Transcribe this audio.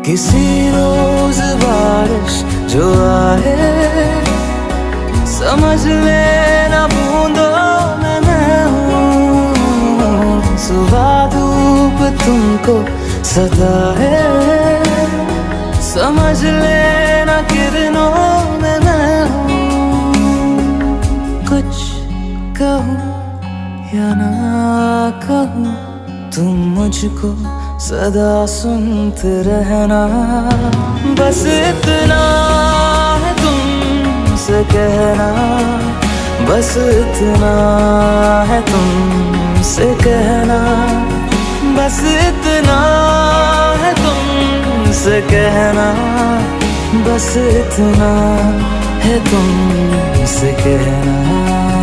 किसी रोज बारिश जो आए, समझ लेना बूंदों में मैं हूँ। सुबह धूप तुमको सताए, समझ लेना किरणों में मैं हूँ। कुछ कहूँ या ना कहूँ, तुम मुझको सदा सुनते रहना। बस इतना है तुमसे कहना, बस इतना है तुमसे कहना, बस इतना है तुमसे कहना, बस इतना है तुमसे कहना।